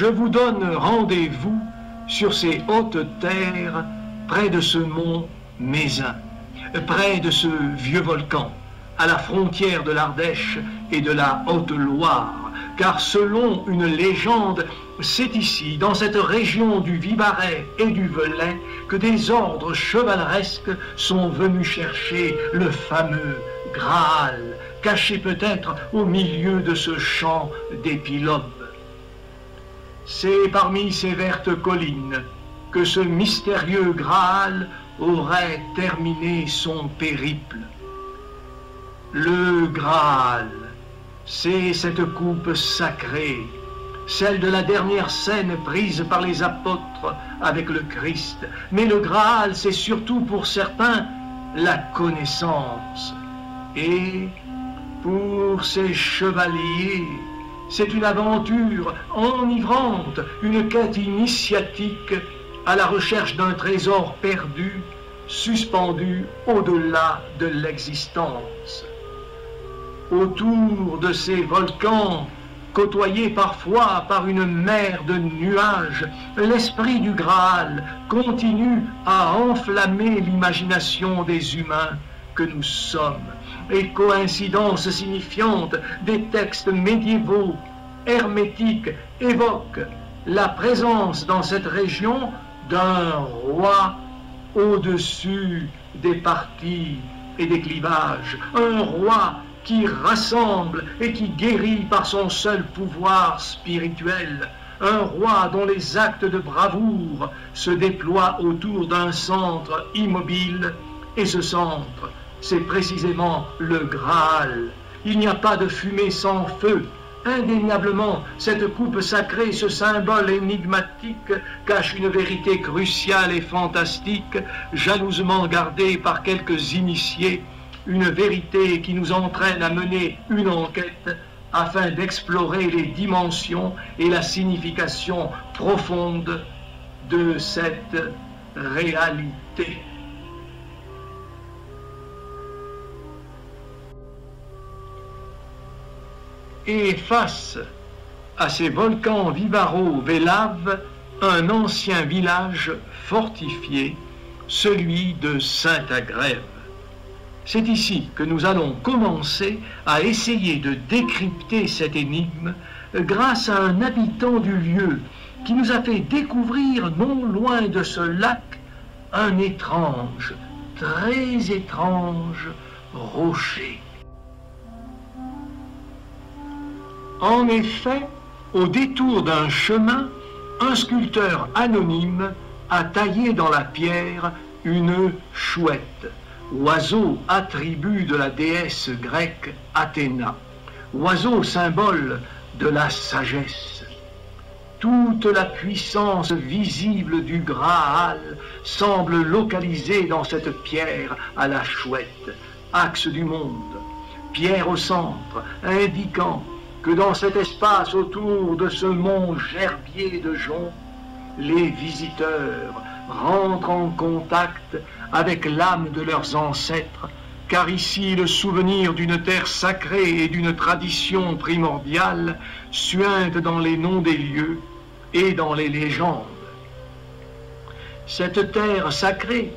je vous donne rendez-vous sur ces hautes terres, près de ce mont Mézin, près de ce vieux volcan, à la frontière de l'Ardèche et de la Haute-Loire, car selon une légende, c'est ici, dans cette région du Vivarais et du Velay, que des ordres chevaleresques sont venus chercher le fameux Graal, caché peut-être au milieu de ce champ d'épilobe. C'est parmi ces vertes collines que ce mystérieux Graal aurait terminé son périple. Le Graal, c'est cette coupe sacrée, celle de la dernière scène prise par les apôtres avec le Christ. Mais le Graal, c'est surtout pour certains la connaissance. Et pour ces chevaliers, c'est une aventure enivrante, une quête initiatique à la recherche d'un trésor perdu, suspendu au-delà de l'existence. Autour de ces volcans, côtoyés parfois par une mer de nuages, l'esprit du Graal continue à enflammer l'imagination des humains que nous sommes. Et coïncidence signifiante des textes médiévaux, hermétiques, évoquent la présence dans cette région d'un roi au-dessus des partis et des clivages, un roi qui rassemble et qui guérit par son seul pouvoir spirituel, un roi dont les actes de bravoure se déploient autour d'un centre immobile, et ce centre, c'est précisément le Graal. Il n'y a pas de fumée sans feu. Indéniablement, cette coupe sacrée, ce symbole énigmatique, cache une vérité cruciale et fantastique, jalousement gardée par quelques initiés, une vérité qui nous entraîne à mener une enquête afin d'explorer les dimensions et la signification profonde de cette réalité. Et face à ces volcans vivaro-vélaves, un ancien village fortifié, celui de Saint-Agrève. C'est ici que nous allons commencer à essayer de décrypter cette énigme grâce à un habitant du lieu qui nous a fait découvrir non loin de ce lac un étrange, très étrange rocher. En effet, au détour d'un chemin, un sculpteur anonyme a taillé dans la pierre une chouette, oiseau attribut de la déesse grecque Athéna, oiseau symbole de la sagesse. Toute la puissance visible du Graal semble localisée dans cette pierre à la chouette, axe du monde, pierre au centre, indiquant que dans cet espace autour de ce mont gerbier de joncs, les visiteurs rentrent en contact avec l'âme de leurs ancêtres, car ici le souvenir d'une terre sacrée et d'une tradition primordiale suinte dans les noms des lieux et dans les légendes. Cette terre sacrée,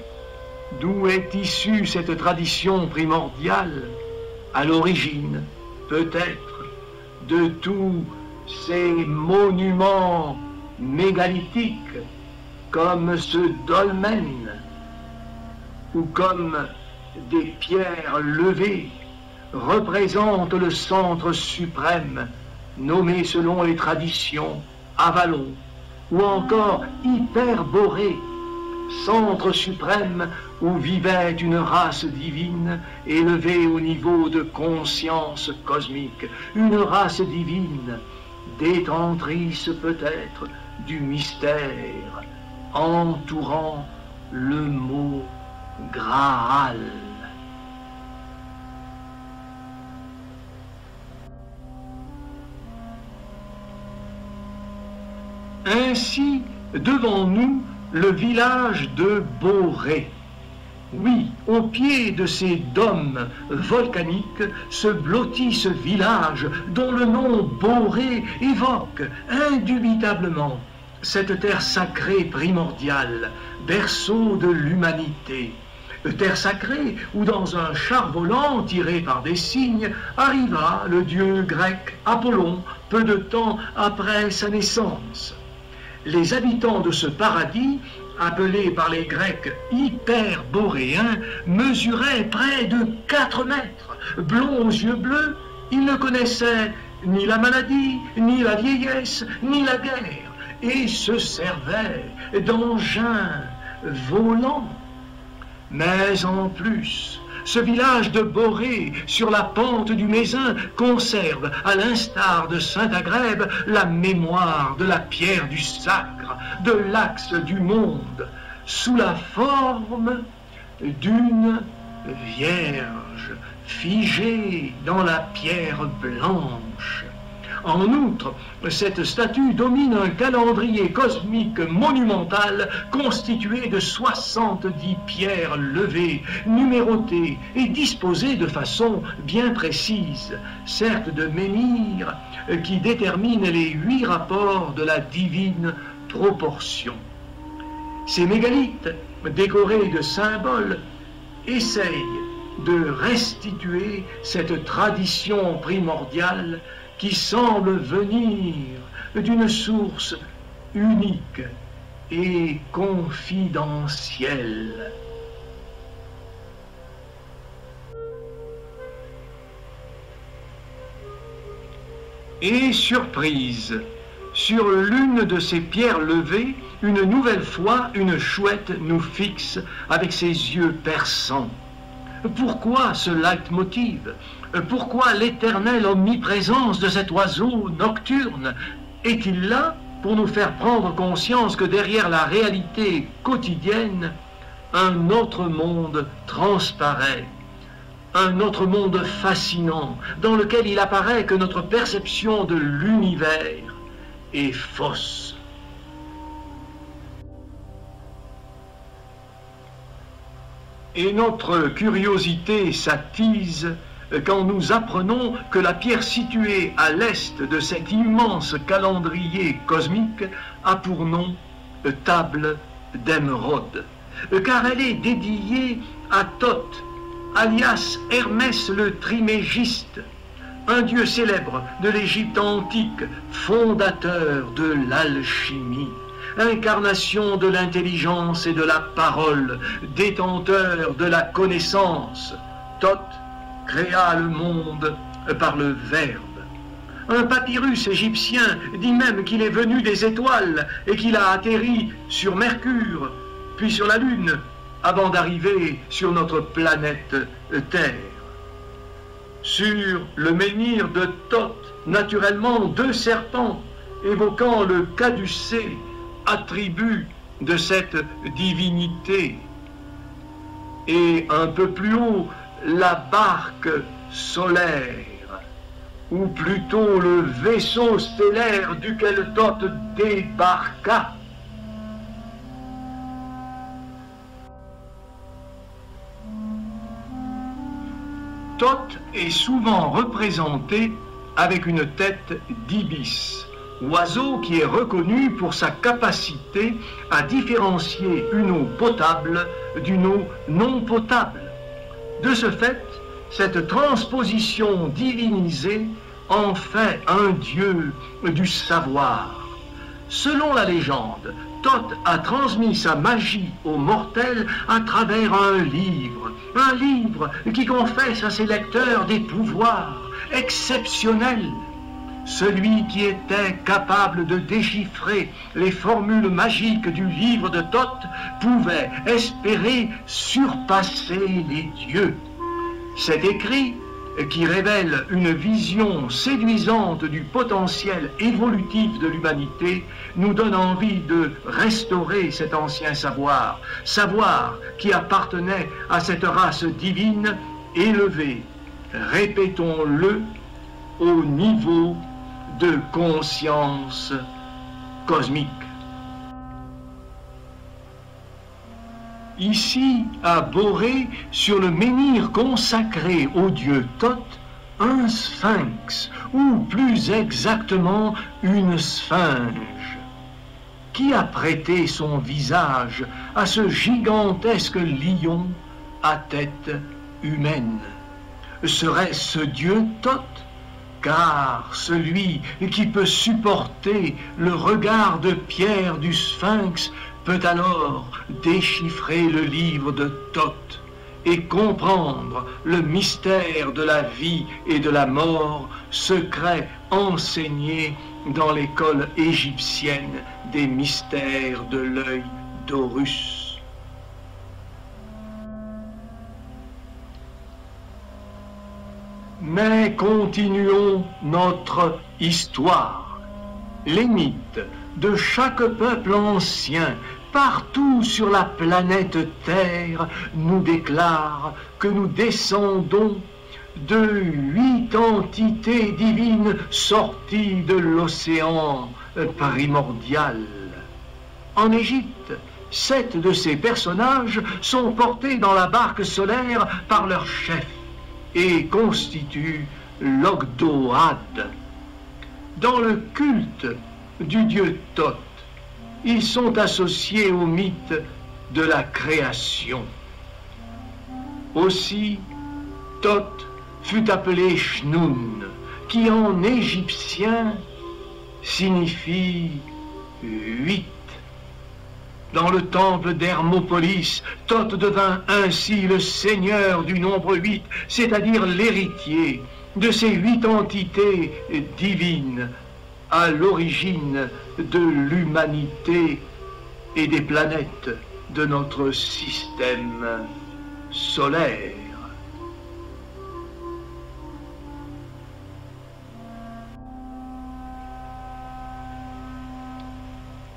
d'où est issue cette tradition primordiale, à l'origine, peut-être, de tous ces monuments mégalithiques, comme ce dolmen, ou comme des pierres levées, représente le centre suprême, nommé selon les traditions Avalon, ou encore Hyperborée, centre suprême où vivait une race divine élevée au niveau de conscience cosmique, une race divine, détentrice peut-être du mystère entourant le mot Graal. Ainsi, devant nous, le village de Borée. Oui, Au pied de ces dômes volcaniques se blottit ce village dont le nom Borée évoque indubitablement cette terre sacrée primordiale, berceau de l'humanité. Terre sacrée où dans un char volant tiré par des cygnes arriva le dieu grec Apollon peu de temps après sa naissance. Les habitants de ce paradis, appelés par les Grecs hyperboréens, mesuraient près de 4 mètres. Blonds aux yeux bleus, ils ne connaissaient ni la maladie, ni la vieillesse, ni la guerre, et se servaient d'engins volants. Mais en plus, ce village de Borée, sur la pente du Mézin, conserve, à l'instar de Saint-Agrève, la mémoire de la pierre du sacre, de l'axe du monde, sous la forme d'une vierge figée dans la pierre blanche. En outre, cette statue domine un calendrier cosmique monumental constitué de 70 pierres levées, numérotées et disposées de façon bien précise, certes de menhir qui déterminent les 8 rapports de la divine proportion. Ces mégalithes, décorés de symboles, essayent de restituer cette tradition primordiale qui semble venir d'une source unique et confidentielle. Et surprise, sur l'une de ces pierres levées, une nouvelle fois, une chouette nous fixe avec ses yeux perçants. Pourquoi ce leitmotiv? Pourquoi l'éternelle omniprésence de cet oiseau nocturne? Est-il là pour nous faire prendre conscience que derrière la réalité quotidienne, un autre monde transparaît, un autre monde fascinant, dans lequel il apparaît que notre perception de l'univers est fausse? Et notre curiosité s'attise quand nous apprenons que la pierre située à l'est de cet immense calendrier cosmique a pour nom table d'émeraude, car elle est dédiée à Thoth, alias Hermès le Trimégiste, un dieu célèbre de l'Égypte antique, fondateur de l'alchimie, incarnation de l'intelligence et de la parole, détenteur de la connaissance. Thoth créa le monde par le Verbe. Un papyrus égyptien dit même qu'il est venu des étoiles et qu'il a atterri sur Mercure, puis sur la Lune, avant d'arriver sur notre planète Terre. Sur le menhir de Thoth, naturellement 2 serpents, évoquant le caducée, attribut de cette divinité. Et un peu plus haut, la barque solaire, ou plutôt le vaisseau stellaire duquel Thoth débarqua. Thoth est souvent représenté avec une tête d'ibis, oiseau qui est reconnu pour sa capacité à différencier une eau potable d'une eau non potable. De ce fait, cette transposition divinisée en fait un dieu du savoir. Selon la légende, Thoth a transmis sa magie aux mortels à travers un livre qui confesse à ses lecteurs des pouvoirs exceptionnels. Celui qui était capable de déchiffrer les formules magiques du livre de Thoth pouvait espérer surpasser les dieux. Cet écrit, qui révèle une vision séduisante du potentiel évolutif de l'humanité, nous donne envie de restaurer cet ancien savoir, savoir qui appartenait à cette race divine élevée, répétons-le, au niveau de conscience cosmique. ici à Borée, sur le menhir consacré au dieu Thoth, un sphinx, ou plus exactement une sphinge. Qui a prêté son visage à ce gigantesque lion à tête humaine? Serait-ce ce dieu Thoth? Car celui qui peut supporter le regard de pierre du sphinx peut alors déchiffrer le livre de Thoth et comprendre le mystère de la vie et de la mort, secret enseigné dans l'école égyptienne des mystères de l'œil d'Horus. Mais continuons notre histoire. Les mythes de chaque peuple ancien, partout sur la planète Terre, nous déclarent que nous descendons de 8 entités divines sorties de l'océan primordial. En Égypte, 7 de ces personnages sont portés dans la barque solaire par leur chef et constituent l'Ogdoad. Dans le culte du dieu Thoth, ils sont associés au mythe de la création. Aussi, Thoth fut appelé Shnoun, qui en égyptien signifie 8. Dans le temple d'Hermopolis, Thoth devint ainsi le seigneur du nombre 8, c'est-à-dire l'héritier de ces 8 entités divines à l'origine de l'humanité et des planètes de notre système solaire.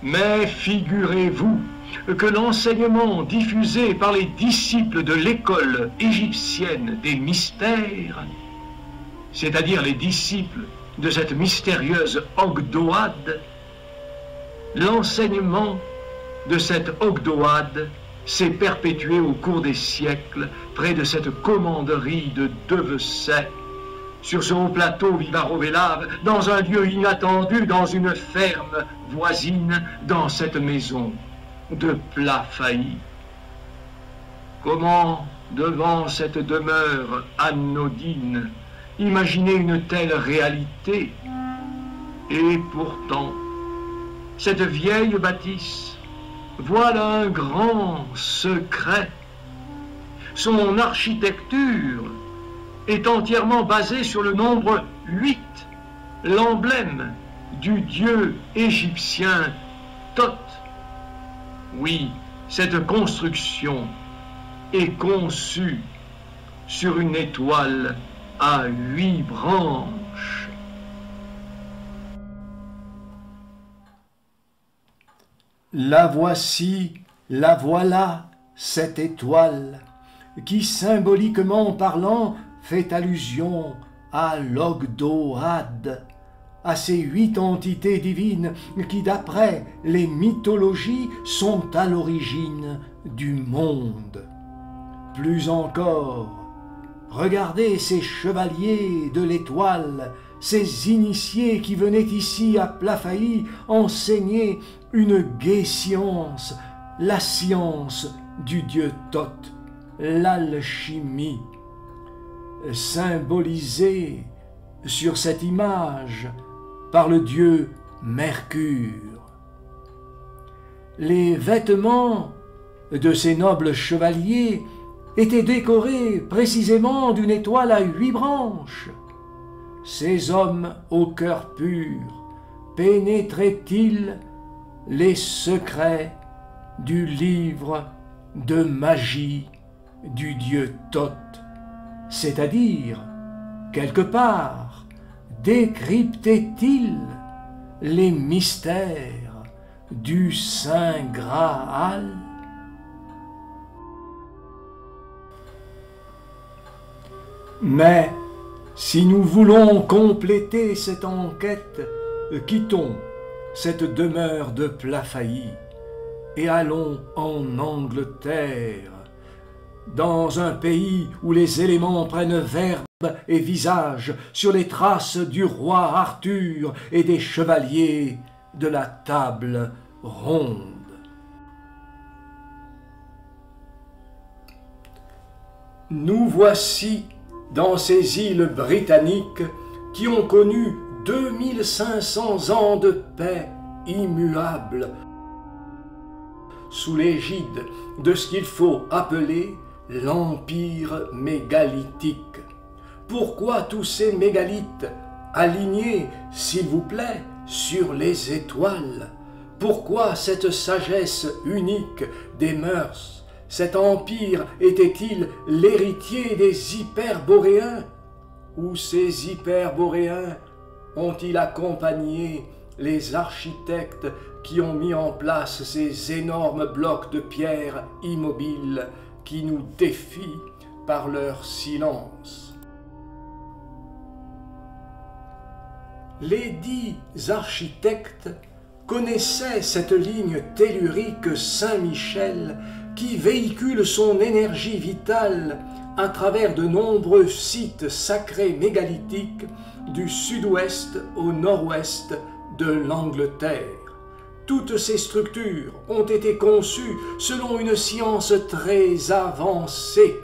Mais figurez-vous que l'enseignement diffusé par les disciples de l'école égyptienne des mystères, c'est-à-dire les disciples de cette mystérieuse Ogdoad, l'enseignement de cette Ogdoad s'est perpétué au cours des siècles près de cette commanderie de Devesset, sur ce haut plateau Vivarovélave, dans un lieu inattendu, dans une ferme voisine, dans cette maison de Plafaï. Comment, devant cette demeure anodine, imaginer une telle réalité? Et pourtant, cette vieille bâtisse, voilà un grand secret. Son architecture est entièrement basée sur le nombre 8, l'emblème du dieu égyptien Thoth. Oui, cette construction est conçue sur une étoile à 8 branches. La voici, la voilà, cette étoile, qui symboliquement parlant fait allusion à l'Ogdoad, à ces 8 entités divines qui, d'après les mythologies, sont à l'origine du monde. Plus encore, regardez ces chevaliers de l'étoile, ces initiés qui venaient ici à Plafaï enseigner une gaie science, la science du dieu Thoth, l'alchimie, symbolisée sur cette image par le dieu Mercure. Les vêtements de ces nobles chevaliers étaient décorés précisément d'une étoile à 8 branches. Ces hommes au cœur pur pénétraient-ils les secrets du livre de magie du dieu Thoth, c'est-à-dire, quelque part, décryptaient-ils les mystères du Saint Graal? Mais si nous voulons compléter cette enquête, quittons cette demeure de Plafaï et allons en Angleterre, dans un pays où les éléments prennent verbe et visage sur les traces du roi Arthur et des chevaliers de la table ronde. Nous voici dans ces îles britanniques qui ont connu 2500 ans de paix immuable, sous l'égide de ce qu'il faut appeler l'Empire mégalithique. Pourquoi tous ces mégalithes alignés, s'il vous plaît, sur les étoiles? Pourquoi cette sagesse unique des mœurs? Cet empire était-il l'héritier des hyperboréens? Ou ces hyperboréens ont-ils accompagné les architectes qui ont mis en place ces énormes blocs de pierre immobiles qui nous défient par leur silence? Les dits architectes connaissaient cette ligne tellurique Saint-Michel qui véhicule son énergie vitale à travers de nombreux sites sacrés mégalithiques du sud-ouest au nord-ouest de l'Angleterre. Toutes ces structures ont été conçues selon une science très avancée.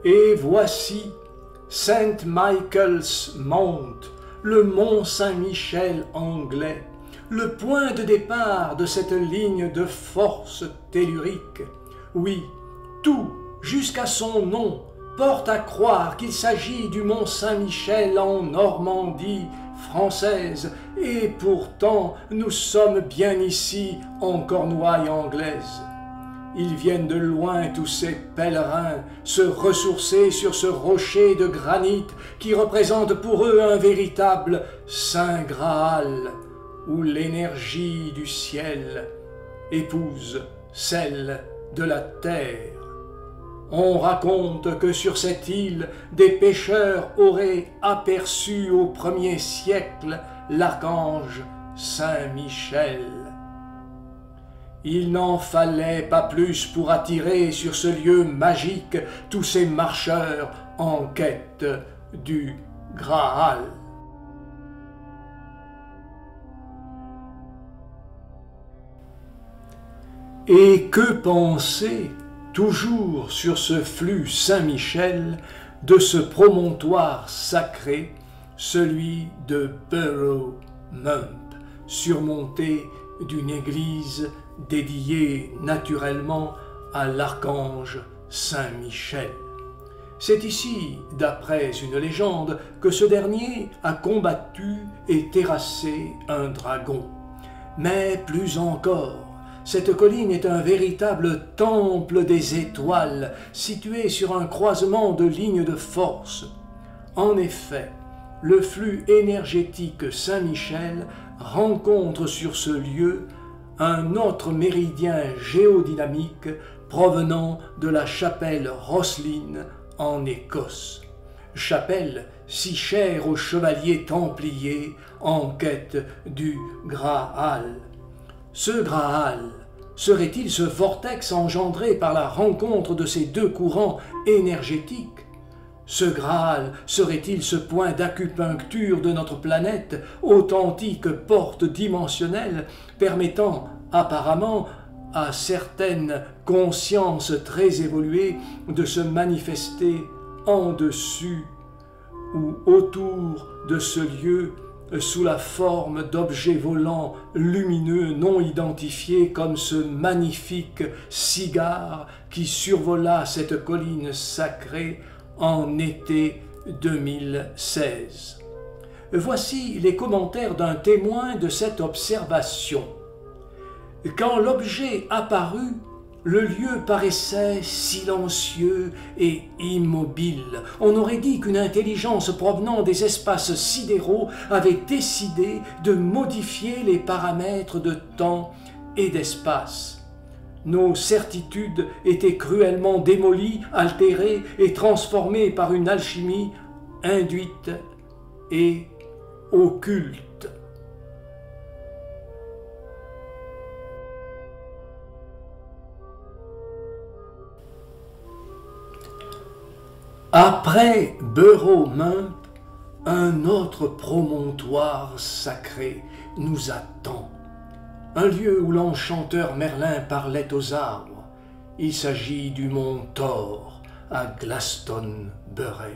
Et voici St. Michael's Mount, le mont Saint-Michel anglais, le point de départ de cette ligne de force tellurique. Oui, tout, jusqu'à son nom, porte à croire qu'il s'agit du mont Saint-Michel en Normandie française, et pourtant nous sommes bien ici en Cornouailles anglaise. Ils viennent de loin, tous ces pèlerins, se ressourcer sur ce rocher de granit qui représente pour eux un véritable Saint Graal, où l'énergie du ciel épouse celle de la terre. On raconte que sur cette île, des pêcheurs auraient aperçu au 1er siècle l'archange Saint Michel. Il n'en fallait pas plus pour attirer sur ce lieu magique tous ces marcheurs en quête du Graal. Et que penser, toujours sur ce flux Saint-Michel, de ce promontoire sacré, celui de Burrow Mump, surmonté d'une église dédiée naturellement à l'archange Saint-Michel. C'est ici, d'après une légende, que ce dernier a combattu et terrassé un dragon. Mais plus encore, cette colline est un véritable temple des étoiles, situé sur un croisement de lignes de force. En effet, le flux énergétique Saint-Michel rencontre sur ce lieu un autre méridien géodynamique provenant de la chapelle Rosslyn en Écosse. Chapelle si chère aux chevaliers templiers en quête du Graal. Ce Graal serait-il ce vortex engendré par la rencontre de ces deux courants énergétiques? Ce Graal serait-il ce point d'acupuncture de notre planète, authentique porte dimensionnelle, permettant apparemment à certaines consciences très évoluées de se manifester en dessus ou autour de ce lieu sous la forme d'objets volants lumineux non identifiés comme ce magnifique cigare qui survola cette colline sacrée en été 2016. Voici les commentaires d'un témoin de cette observation. Quand l'objet apparut, le lieu paraissait silencieux et immobile. On aurait dit qu'une intelligence provenant des espaces sidéraux avait décidé de modifier les paramètres de temps et d'espace. Nos certitudes étaient cruellement démolies, altérées et transformées par une alchimie induite et occulte. Après Burrow-Mump, un autre promontoire sacré nous attend. Un lieu où l'enchanteur Merlin parlait aux arbres. Il s'agit du mont Thor, à Glastonbury.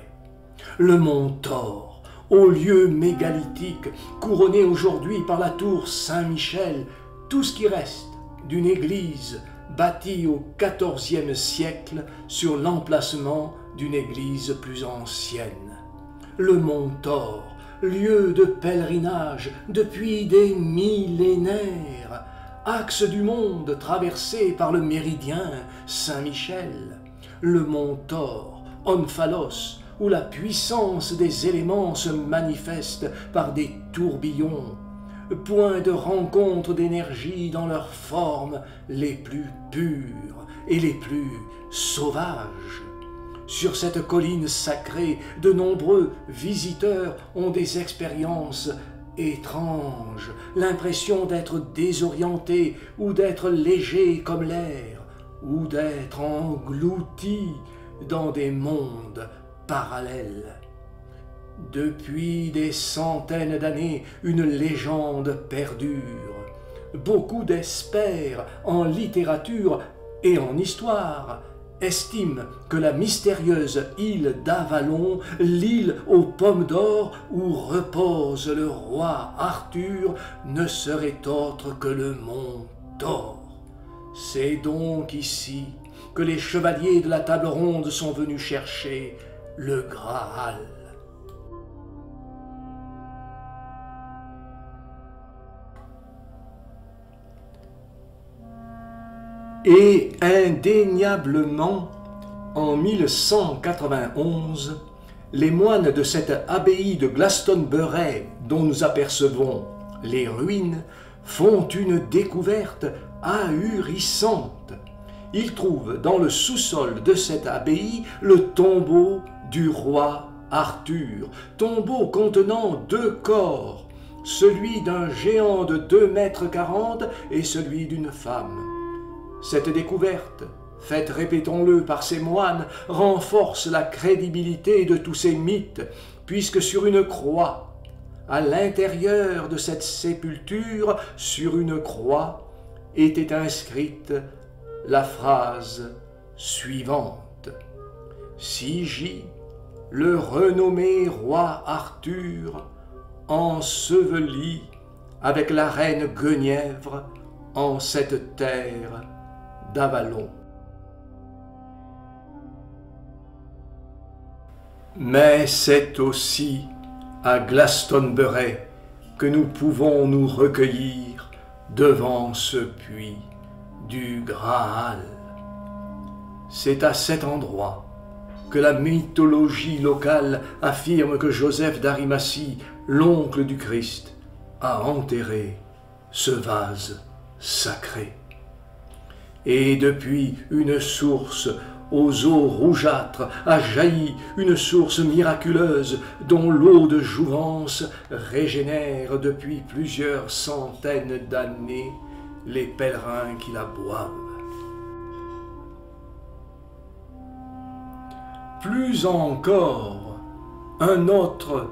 Le mont Thor, au lieu mégalithique, couronné aujourd'hui par la tour Saint-Michel, tout ce qui reste d'une église bâtie au XIVe siècle sur l'emplacement d'une église plus ancienne. Le mont Thor, lieu de pèlerinage depuis des millénaires, axe du monde traversé par le méridien Saint-Michel. Le mont Thor, Omphalos, où la puissance des éléments se manifeste par des tourbillons, point de rencontre d'énergie dans leurs formes les plus pures et les plus sauvages. Sur cette colline sacrée, de nombreux visiteurs ont des expériences étranges, l'impression d'être désorientés ou d'être légers comme l'air, ou d'être engloutis dans des mondes parallèles. Depuis des centaines d'années, une légende perdure. Beaucoup d'experts en littérature et en histoire estiment que la mystérieuse île d'Avalon, l'île aux pommes d'or où repose le roi Arthur, ne serait autre que le mont Thor. C'est donc ici que les chevaliers de la table ronde sont venus chercher le Graal. Et indéniablement, en 1191, les moines de cette abbaye de Glastonbury, dont nous apercevons les ruines, font une découverte ahurissante. Ils trouvent dans le sous-sol de cette abbaye le tombeau du roi Arthur, tombeau contenant 2 corps, celui d'un géant de 2,40 m et celui d'une femme. Cette découverte, faite, répétons-le, par ces moines, renforce la crédibilité de tous ces mythes, puisque sur une croix, à l'intérieur de cette sépulture, sur une croix, était inscrite la phrase suivante. « Si gît le renommé roi Arthur, enseveli avec la reine Guenièvre en cette terre d'Avalon. » Mais c'est aussi à Glastonbury que nous pouvons nous recueillir devant ce puits du Graal. C'est à cet endroit que la mythologie locale affirme que Joseph d'Arimathie, l'oncle du Christ, a enterré ce vase sacré. Et depuis une source aux eaux rougeâtres a jailli une source miraculeuse dont l'eau de jouvence régénère depuis plusieurs centaines d'années les pèlerins qui la boivent. Plus encore, un autre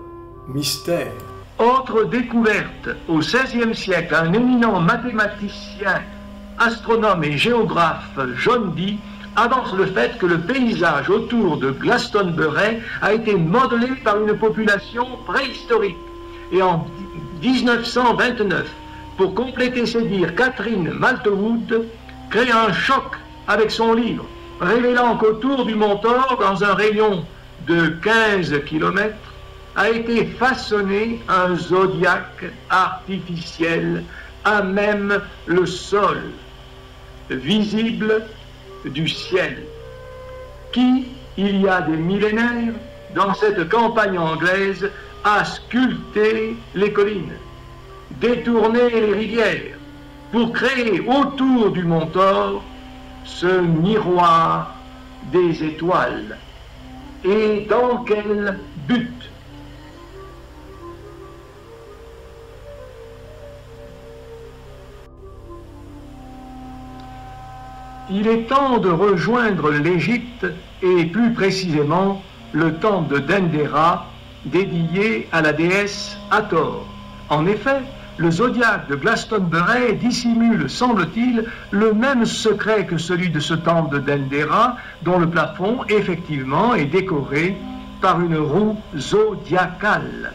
mystère. Autre découverte, au XVIe siècle, un éminent mathématicien, astronome et géographe, John Dee, avance le fait que le paysage autour de Glastonbury a été modelé par une population préhistorique. Et en 1929, pour compléter ses dires, Catherine Maltwood crée un choc avec son livre, révélant qu'autour du mont Thor, dans un rayon de 15 km, a été façonné un zodiaque artificiel à même le sol, visible du ciel, qui, il y a des millénaires, dans cette campagne anglaise, a sculpté les collines, détourné les rivières, pour créer autour du mont Thor ce miroir des étoiles. Et dans quel but? Il est temps de rejoindre l'Égypte et plus précisément le temple de Dendera, dédié à la déesse Hathor. En effet, le zodiaque de Glastonbury dissimule, semble-t-il, le même secret que celui de ce temple de Dendera, dont le plafond, effectivement, est décoré par une roue zodiacale.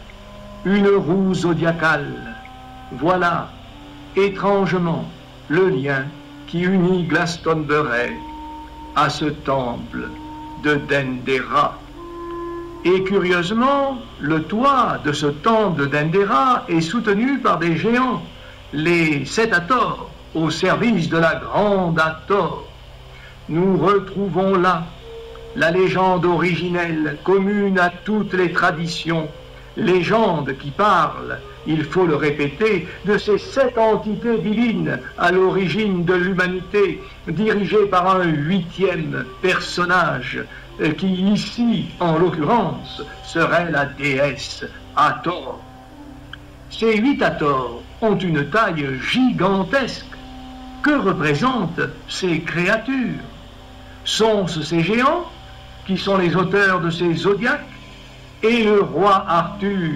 Une roue zodiacale. Voilà, étrangement, le lien qui unit Glastonbury à ce temple de Dendera. Et curieusement, le toit de ce temple de Dendera est soutenu par des géants, les 7 Hathors, au service de la grande Hathor. Nous retrouvons là la légende originelle, commune à toutes les traditions, légende qui parle, il faut le répéter, de ces 7 entités divines à l'origine de l'humanité, dirigées par un 8e personnage, qui ici, en l'occurrence, serait la déesse Hathor. Ces 8 Hathors ont une taille gigantesque. Que représentent ces créatures? Sont-ce ces géants, qui sont les auteurs de ces zodiaques, et le roi Arthur,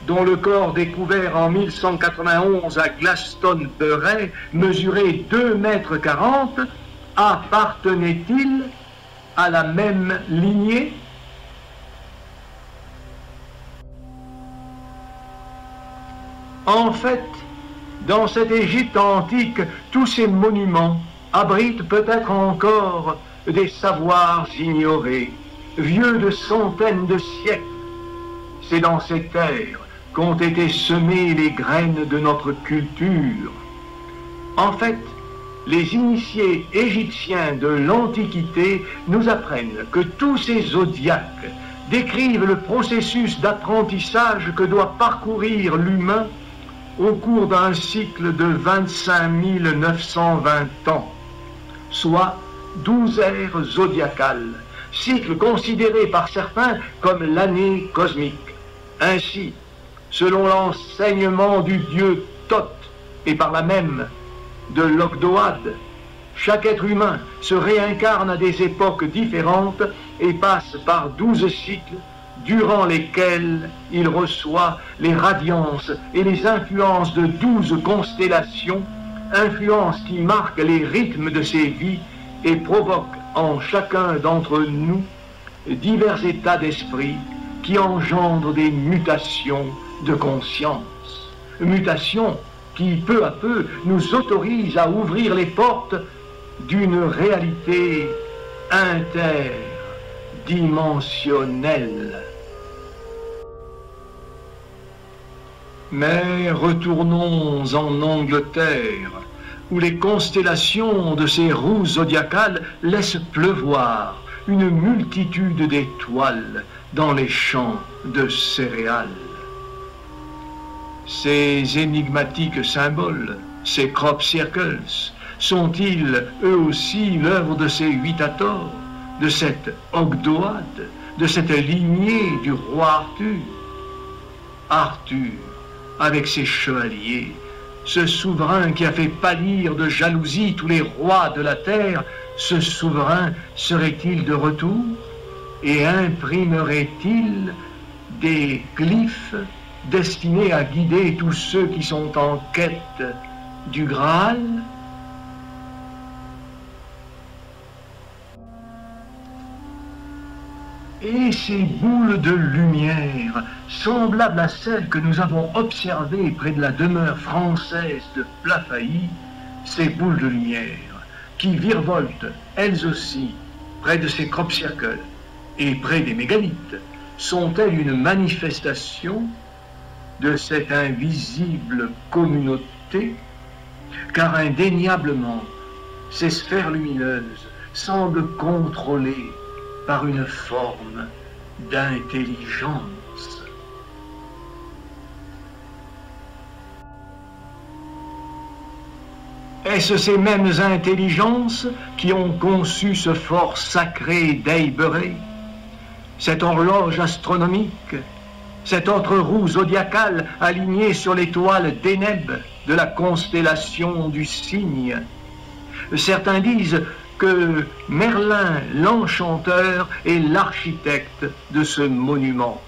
dont le corps découvert en 1191 à Glastonbury mesurait 2,40 m, appartenait-il à la même lignée? En fait, dans cette Égypte antique, tous ces monuments abritent peut-être encore des savoirs ignorés, vieux de centaines de siècles. C'est dans ces terres qu'ont été semées les graines de notre culture. En fait, les initiés égyptiens de l'Antiquité nous apprennent que tous ces zodiaques décrivent le processus d'apprentissage que doit parcourir l'humain au cours d'un cycle de 25 920 ans, soit 12 ères zodiacales, cycle considéré par certains comme l'année cosmique. Ainsi, selon l'enseignement du dieu Thoth et par là même de l'Ogdoad, chaque être humain se réincarne à des époques différentes et passe par 12 cycles durant lesquels il reçoit les radiances et les influences de 12 constellations, influences qui marquent les rythmes de ses vies et provoquent en chacun d'entre nous divers états d'esprit qui engendrent des mutations de conscience. Mutations qui, peu à peu, nous autorisent à ouvrir les portes d'une réalité interdimensionnelle. Mais retournons en Angleterre, où les constellations de ces roues zodiacales laissent pleuvoir une multitude d'étoiles dans les champs de céréales. Ces énigmatiques symboles, ces crop circles, sont-ils eux aussi l'œuvre de ces 8 Hathors, de cette Ogdoad, de cette lignée du roi Arthur? Arthur, avec ses chevaliers, ce souverain qui a fait pâlir de jalousie tous les rois de la terre, ce souverain serait-il de retour et imprimerait-il des glyphes destinés à guider tous ceux qui sont en quête du Graal? Et ces boules de lumière, semblables à celles que nous avons observées près de la demeure française de Plafailly, ces boules de lumière qui virevoltent, elles aussi, près de ces crop circles et près des mégalithes, sont-elles une manifestation de cette invisible communauté? Car indéniablement, ces sphères lumineuses semblent contrôlées par une forme d'intelligence. Est-ce ces mêmes intelligences qui ont conçu ce fort sacré d'Highbury, cette horloge astronomique, cette autre roue zodiacale alignée sur l'étoile d'Éneb de la constellation du Cygne? Certains disent que Merlin l'Enchanteur est l'architecte de ce monument.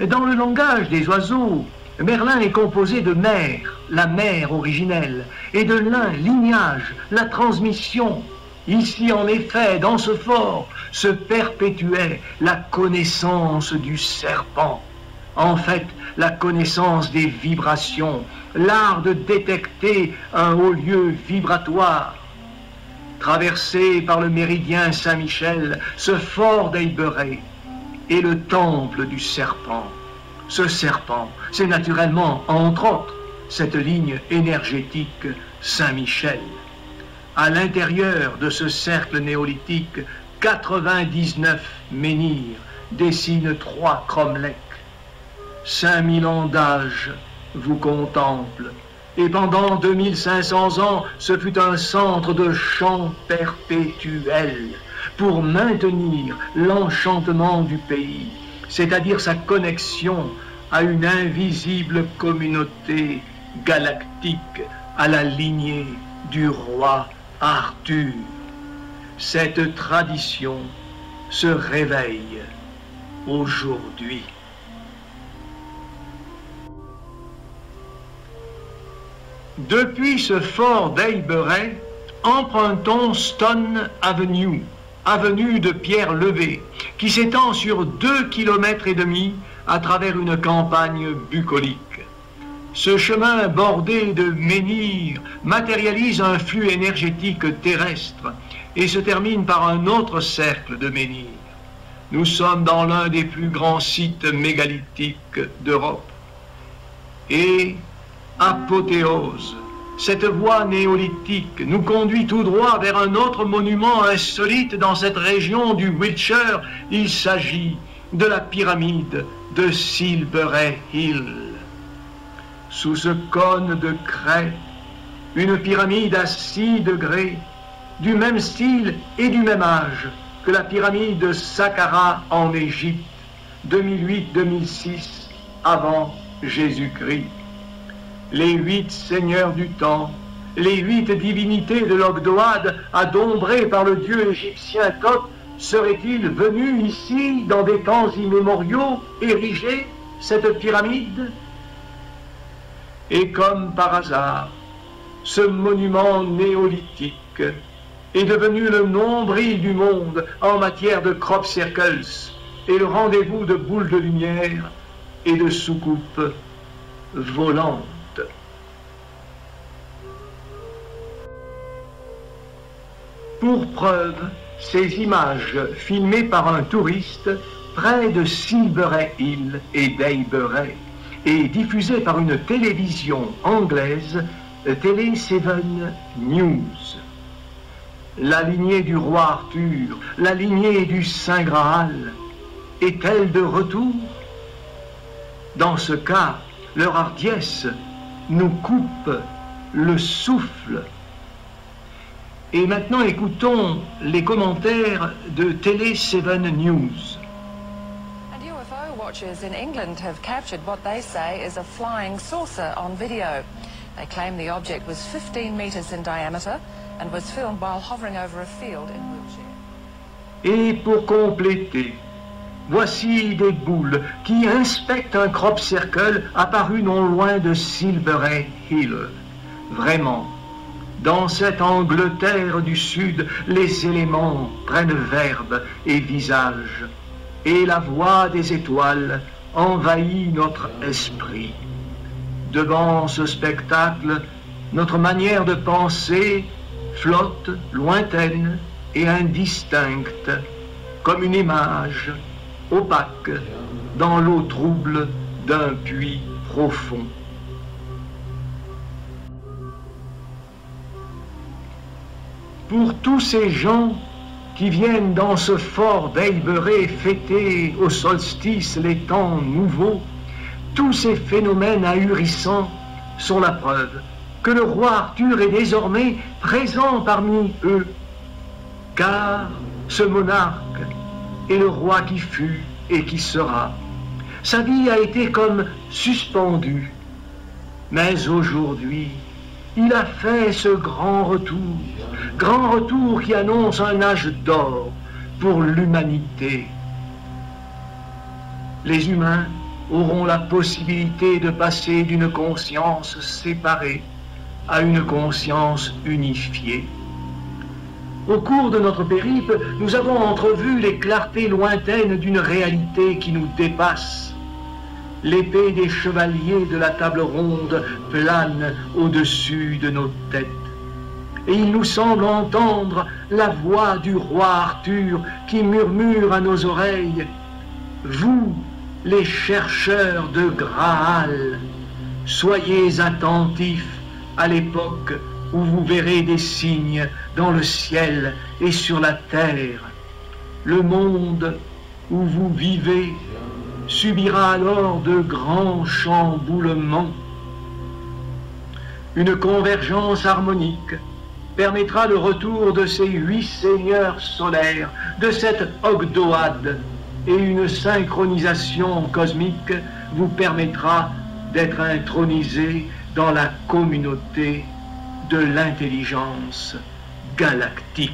Dans le langage des oiseaux, Merlin est composé de mère, la mère originelle, et de lin, lignage, la transmission. Ici, en effet, dans ce fort, se perpétuait la connaissance du serpent. En fait, la connaissance des vibrations, l'art de détecter un haut lieu vibratoire. Traversé par le méridien Saint-Michel, ce fort d'Highbury est le temple du serpent. Ce serpent, c'est naturellement, entre autres, cette ligne énergétique Saint-Michel. À l'intérieur de ce cercle néolithique, 99 menhirs dessinent 3 cromlechs. 5000 ans d'âge vous contemplent, et pendant 2500 ans, ce fut un centre de chant perpétuel pour maintenir l'enchantement du pays, c'est-à-dire sa connexion à une invisible communauté galactique, à la lignée du roi Arthur. Cette tradition se réveille aujourd'hui. Depuis ce fort d'Highbury, empruntons Stone Avenue, avenue de pierre levée, qui s'étend sur 2,5 km à travers une campagne bucolique. Ce chemin bordé de menhirs matérialise un flux énergétique terrestre et se termine par un autre cercle de menhirs. Nous sommes dans l'un des plus grands sites mégalithiques d'Europe. Et apothéose, cette voie néolithique nous conduit tout droit vers un autre monument insolite dans cette région du Wiltshire. Il s'agit de la pyramide de Silbury Hill. Sous ce cône de craie, une pyramide à 6 degrés, du même style et du même âge que la pyramide de Saqqara en Égypte, 2008-2006 avant Jésus-Christ. Les 8 seigneurs du temps, les 8 divinités de l'Ogdoad, adombrées par le dieu égyptien Thoth, seraient-ils venus ici, dans des temps immémoriaux, ériger cette pyramide? Et comme par hasard, ce monument néolithique est devenu le nombril du monde en matière de crop circles et le rendez-vous de boules de lumière et de soucoupes volantes. Pour preuve, ces images filmées par un touriste près de Silbury Hill et d'Highbury et diffusées par une télévision anglaise, Télé 7 News. La lignée du roi Arthur, la lignée du Saint Graal, est-elle de retour? Dans ce cas, leur hardiesse nous coupe le souffle. Et maintenant, écoutons les commentaires de Télé 7 News. And UFO watchers in England have captured what they say is a flying saucer on video. They claim the object was 15 meters in diameter and was filmed while hovering over a field in Wiltshire. Et pour compléter, voici des boules qui inspectent un crop circle apparu non loin de Silbury Hill. Vraiment, dans cette Angleterre du Sud, les éléments prennent verbe et visage, et la voix des étoiles envahit notre esprit. Devant ce spectacle, notre manière de penser flotte, lointaine et indistincte, comme une image opaque dans l'eau trouble d'un puits profond. Pour tous ces gens qui viennent dans ce fort d'Highbury fêter au solstice les temps nouveaux, tous ces phénomènes ahurissants sont la preuve que le roi Arthur est désormais présent parmi eux, car ce monarque est le roi qui fut et qui sera. Sa vie a été comme suspendue, mais aujourd'hui, il a fait ce grand retour, grand retour qui annonce un âge d'or pour l'humanité. Les humains auront la possibilité de passer d'une conscience séparée à une conscience unifiée. Au cours de notre périple, nous avons entrevu les clartés lointaines d'une réalité qui nous dépasse. L'épée des chevaliers de la table ronde plane au-dessus de nos têtes. Et il nous semble entendre la voix du roi Arthur qui murmure à nos oreilles « Vous, les chercheurs de Graal, soyez attentifs à l'époque où vous verrez des signes dans le ciel et sur la terre. Le monde où vous vivez subira alors de grands chamboulements. Une convergence harmonique permettra le retour de ces 8 seigneurs solaires, de cette Ogdoad, et une synchronisation cosmique vous permettra d'être intronisé dans la communauté de l'intelligence galactique.